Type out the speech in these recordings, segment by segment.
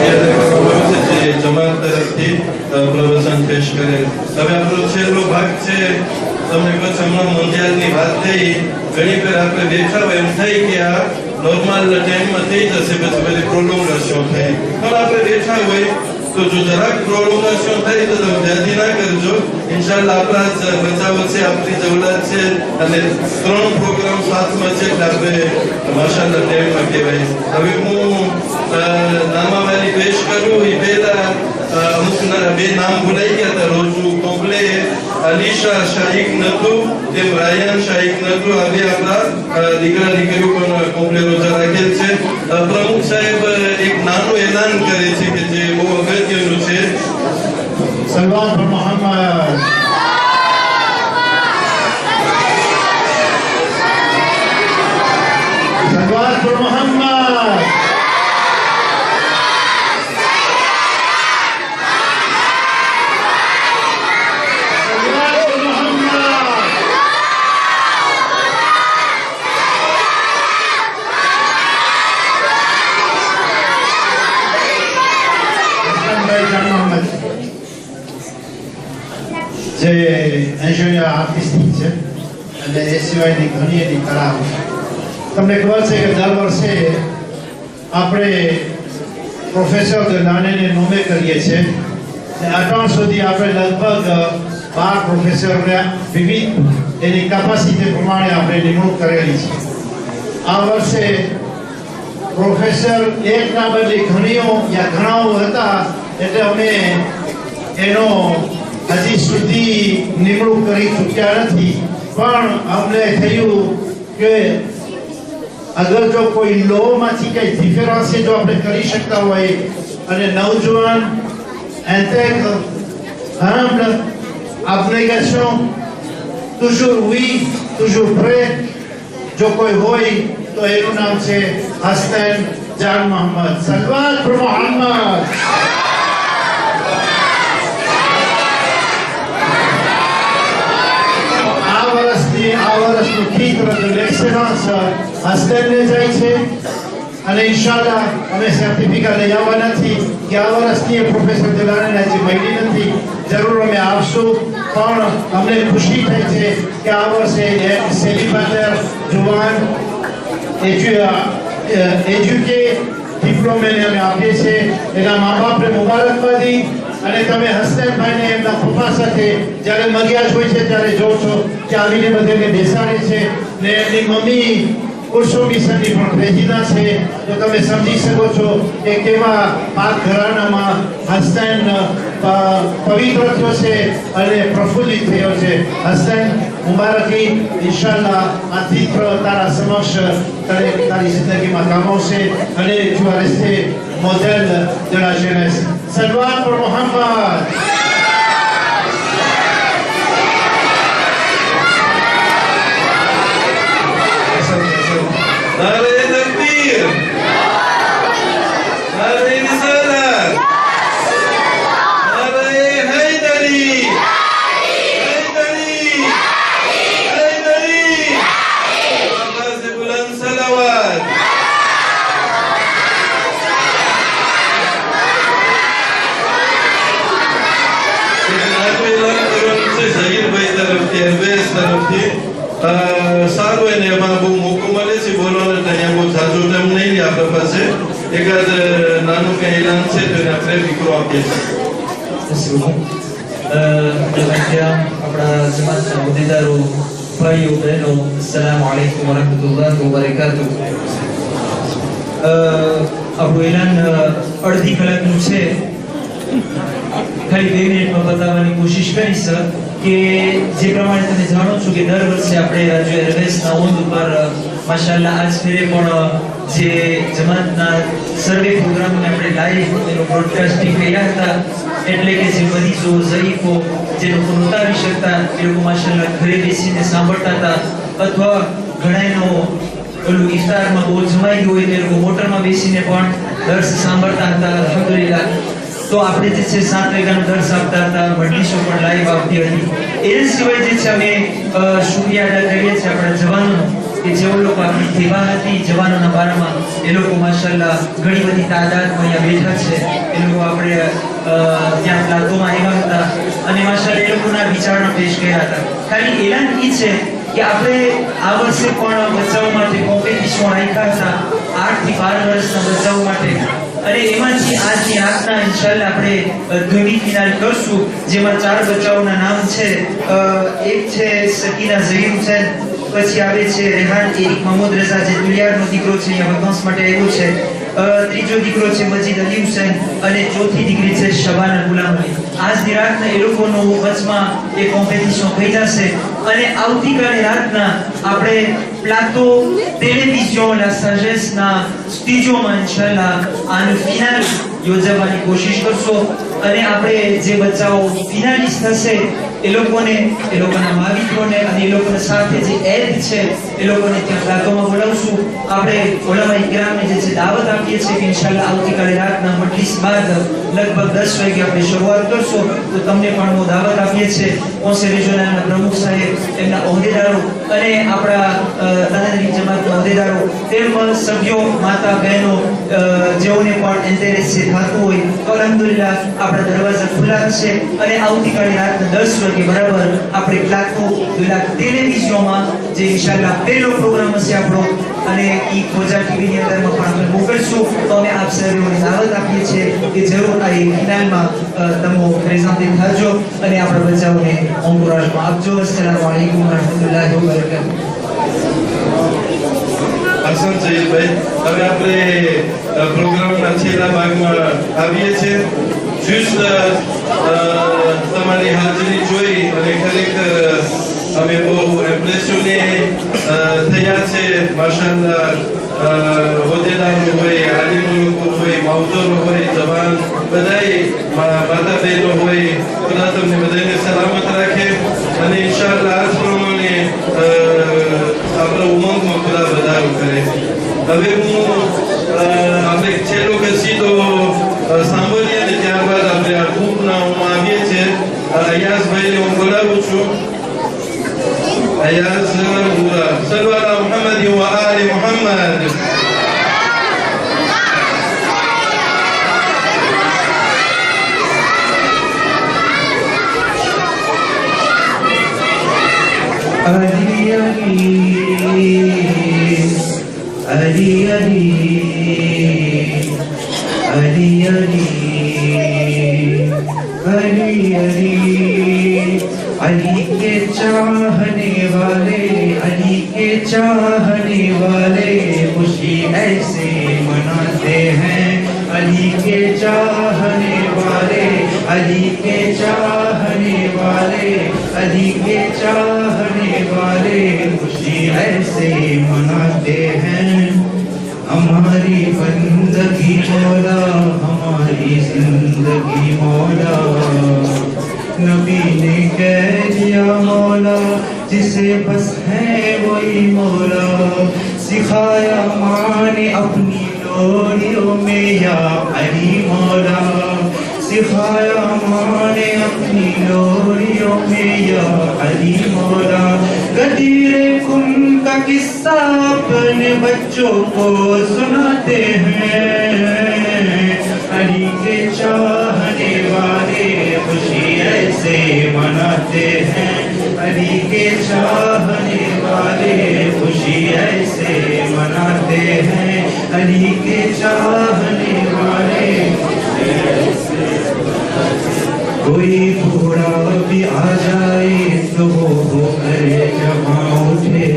અત્યારે કરવામાં આવશે જે જમાત તરફથી પ્રવચન પેશ કરે. હવે આપણો છેલ્લો ભાગ છે. તમને કહું હમણાં મોંઘિયારની વાત થઈ, ઘણી વાર આપણે બેઠા હોય એમ થઈ કે આ નોર્મલ ટાઈમમાં થઈ જશે, પછી બધી પ્રોલોંગેશન થઈ. પણ આપણે બેઠા હોય તો જો જરાક પ્રોલોંગેશન થાય તો તમે ધ્યાન ના કરજો. ઇન્શાલ્લાહ આપણા જ બચાવો છે, આપણી જવલાત છે અને 3 પ્રોગ્રામ સાથમાં છે એટલે આપણે માશાલ્લાહ ટાઈમમાં કહેવાય. હવે હું નામાવાલી પેશ કરું એ પહેલા અમુક બે નામ ભૂલાઈ ગયા હતા. રોજુ કોગલે અલીશા શાહીક નતુ તેમ રાયન શાહીક નતુ આ બે આપણા દીકરા દીકરીઓ પણ કોગલે રોજા રાખેલ છે. પ્રમુખ સાહેબ એક નાનું એલાન કરે છે કે જે બહુ અગત્યનું છે. સલવાત પર મોહમ્મદ સલવાત પર મોહમ્મદ જે એન્જિનિયર આર્ટિસ્ટિક છે અને એ સિવાયની ઘણી એની કળાઓ છે. તમને ખબર છે કે દર વર્ષે આપણે પ્રોફેસર દલાનેને નોમે કરીએ છીએ અને અત્યાર સુધી આપણે લગભગ 12 પ્રોફેસરને વિવિધ એની કેપેસિટી પ્રમાણે આપણે નિમણૂક કરેલી છે. આ વર્ષે પ્રોફેસર એકના બદલે ઘણાઓ હતા એટલે અમે એનો હજી સુધી નિમણૂક કરી ચૂક્યા નથી. પણ અમને થયું કે અગર જો કોઈ લોમાંથી કઈ ડિફરન્સ જો આપણે કરી શકતા હોય અને નવજવાન intègre humble abnégation toujours oui toujours prêt જો કોઈ હોય તો એનું નામ છે હસનૈન જાન મોહમ્મદ. સલવાત પર મોહમ્મદ. આ વર્ષનું તીર્થ de l'excellence હસનૈનને જાય છે અને ઇન્શાલ્લાહ અમે સર્ટિફિકેટ લઈ આવવાના નથી કે આ વર્ષની પ્રોફેસર દલાને હજી મળી નથી. જરૂર અમે આવશું, પણ અમને ખુશી થાય છે કે આ વર્ષે એક સેલિબ્રેટર જુવાન એજ્યુકે ડિપ્લોમેને અમે આપીએ છીએ. એના મા બાપને મુબારકબાદી. અને તમે હસનૈનભાઈને એમના પપ્પા સાથે જ્યારે મગ્યા હોય છે ત્યારે જો છો કે આવીને બધાને બેસાડે છે ને એમની મમ્મી ઉર્સો મિશનની પણ પ્રેસિડા છે. તો તમે સમજી શકો છો કે કેવા પાક ઘરાનામાં હસનૈન પવિત્ર થયો છે અને પ્રફુલ્લિત થયો છે. હસનૈન મુબારકી. ઇન્શાલ્લાહ આ તીર્થ તારા સમક્ષ તારી જિંદગીમાં કામ આવશે અને tu vas rester modèle de la jeunesse. Salvat pour Mohammed. नारे तकबीर, नारे रिसालत, नारे हैदरी, हैदरी, हैदरी, आवाज़ से बुलंद सलावत. સારું એને એમાં બહુ મોકો મળે છે બોલવાનો. અહીંયા બહુ જાજો ટાઈમ નહીં લે આપણા પાસે. એકાદ નાનું કંઈ એલાન છે તો એને આપણે દીકરો આપીએ છીએ. આપણા સમાજના હોદ્દેદારો, ભાઈઓ બહેનો, અસ્સલામુ અલૈકુમ વરહમતુલ્લાહિ વબરકાતુહ. આપણું એલાન અડધી કલાકનું છે. ખાલી 2 મિનિટમાં બતાવવાની કોશિશ કરીશ કે જે પ્રમાણે તમે જાણો છો કે દર વર્ષે આપણે રાજ્ય એરવેઝના ઓન ઉપર માશાઅલ્લાહ આજ ફેરે પણ જે જમાતના સર્વે પ્રોગ્રામને આપણે લાઈવ એનો બ્રોડકાસ્ટિંગ કર્યા હતા. એટલે કે જે મરીઝો, ઝઈફો જે લોકો નહોતા આવી શકતા એ લોકો માશાઅલ્લાહ ઘરે બેસીને સાંભળતા હતા, અથવા ઘણાનો ઓલું ઇફતારમાં બહુ જમાઈ ગયું હોય તે લોકો મોટરમાં બેસીને પણ દર્શ સાંભળતા હતા. અલ્હમ્દુલિલ્લાહ. તો આપણે જે છે 7 વાગ્યાનો દર્શ આપતા હતા, મંડી શો પણ લાઈવ આવતી હતી. એ સિવાય જે છે અમે શુક્રિયા અદા કરીએ છીએ આપણા જવાનોનો કે જેઓ લોકો આપણી સેવા હતી જવાનોના બારામાં એ લોકો માશાલ્લાહ ઘણી બધી તાદાદમાં અહીંયા બેઠા છે. એ લોકો આપણે ત્યાં પ્લાટોમાં આવ્યા હતા અને માશાલ્લાહ એ લોકોના વિચારણા પેશ કર્યા હતા. ખાલી એલાન એ છે કે આપણે આ વર્ષે પણ બચ્ચાઓ માટે કોમ્પિટિશન રાખ્યા હતા 8 થી 12 વર્ષના બચ્ચાઓ માટે અને એમાંથી આજની રાતના ઇન્શાલ્લાહ આપણે ઘણી ફિનાલ કરશું જેમાં 4 બચ્ચાઓના નામ છે. એક છે સકીના ઝહીર હુસૈન, પછી આવે છે રેહાન એરિક મોહમ્મદ રઝા જે દુલિયારનો દીકરો છે અહીંયા વકાસ માટે આવ્યો છે. ત્રીજો દીકરો છે મજીદ અલી હુસૈન અને ચોથી દીકરી છે શબાના ગુલામ અલી. આજની રાતના એ લોકોનો વચમાં એ કોમ્પિટિશન થઈ જશે અને આવતીકાલે રાતના આપણે પ્લાટો ટેલિવિઝન લા સાજેસના સ્ટુડિયોમાં ઇન્શાલ્લાહ આનું ફિનાલ યોજવાની કોશિશ કરશો અને આપણે જે બચ્ચાઓ ફિનાલિસ્ટ થશે એ લોકોના માલિકોને અને એ લોકોના સાથે જે એડ છે એ લોકોને ત્યાં પ્લાટોમાં બોલાવશું. આપણે ઉલમાએ કિરામને જે છે દાવત આપીએ છીએ કે ઇન્શાલ્લાહ આવતીકાલે રાતના મજલિસ બાદ લગભગ 10 વાગે આપણે શરૂઆત કરશો તો તમને પણ હું દાવત આપીએ છીએ. કોન્સેલ રિજનલના પ્રમુખ સાહેબ, એમના હોદ્દેદારો અને આપણા તનદરી જમાતના હોદ્દેદારો તેમજ સભ્યો, માતા બહેનો જેઓને પણ ઇન્ટરેસ્ટ છે થતું હોય તો અલહમદુલિલ્લાહ આપણા દરવાજા ખુલ્લા હશે અને આવતીકાલે રાતના 10 વાગે બરાબર આપણે પ્લાટો ટેલિવિઝનમાં જે ઇન્શાલ્લાહ પહેલો પ્રોગ્રામ હશે આપણો અને ઈ ખોજા ટીવીની અંદરમાં પણ આપણે મોકલશું. તો અમે આપ સર્વેને દાવત આપીએ છીએ કે જરૂર આ ફિનાલમાં તમે પ્રેઝન્ટ થજો અને આપણા બચ્ચાઓને અંકુરાજમાં આપજો. અસ્સલામુ અલૈકુમ વરહમતુલ્લાહિ વબરકાતુહુ. હસન સૈયદભાઈ, હવે આપણે પ્રોગ્રામના છેલ્લા ભાગમાં આવીએ છીએ. તમારી હાજરી જોઈ અને ખરેખર અમે બહુ ઇમ્પ્રેશને થયા છે. માશાલ્લાહ હોદ્દેદારો હોય, આલિમો લોકો હોય, માવતરો હોય, જવાન બધાય માતા બહેનો હોય, ખુદા તમને બધાને સલામત રાખે અને ઇન્શાલ્લાહ આ જ પ્રમાણે આપણા ઉમંગમાં ખુદા વધારો કરે. હવે હું આપણે છેલ્લો કસીદો સાંભળીએ અને ત્યારબાદ આપણે આ ગ્રુપના આવીએ છીએ. અયાઝભાઈને હું બોલાવું છું. أياز صلوا على محمد وآل محمد. Ali Ali Ali Ali Ali Ali Ali के चाहने वाले खुशी ऐसे मनाते हैं. अली के चाहने वाले अली के चाहने वाले खुशी ऐसे मनाते हैं. हमारी बंदगी मौला हमारी जिंदगी मौला नबी ने कह दिया मौला जिसे बस है वही मौला. सिखाया माने अपनी लोरियों में या अली मौला. सिखाया माने अपनी लोरियों में या अली मौला. गदीरे कुन का किस्सा अपने बच्चों को सुनाते हैं. अली के चाहने वाले खुशी ऐसे मनाते हैं. अली के चाहने वाले खुशी ऐसे मनाते हैं. अली के चाहने वाले कोई बूढ़ा भी आ जाए तो वो होकर जमा उठे.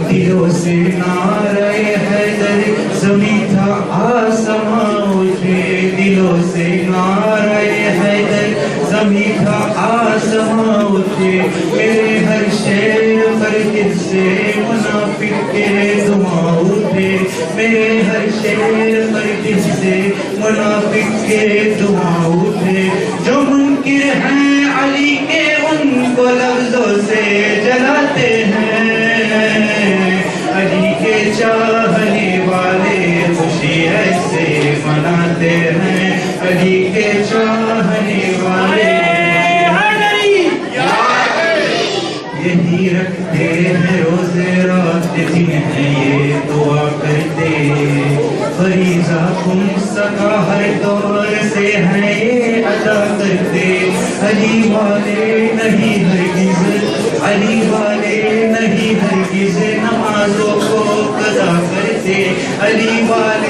दिलों से नारे हैदर ज़मीं था आसमां उठे. दिलों से नारे हैदर ज़मीं था आसमां उठे. मेरे हर शेर पर दिल से मुनाफिक के दुआ उठे. मेरे हर शेर पर दिल से मुनाफिक के दुआ उठे. जो मुनकिर हैं अली के उनको लफ्जों से जलाते हैं. अली के चाहने वाले खुशी ऐसे मनाते हैं. अली के चाहने वाले यही रखते हैं रोज़े रात दिन है ये दुआ करते हुकुम सका हर दौर से है ये अदा करते अली वाले नहीं हरगिज अली वाले नहीं हरगिज नमाजों को कदा करते अली वाले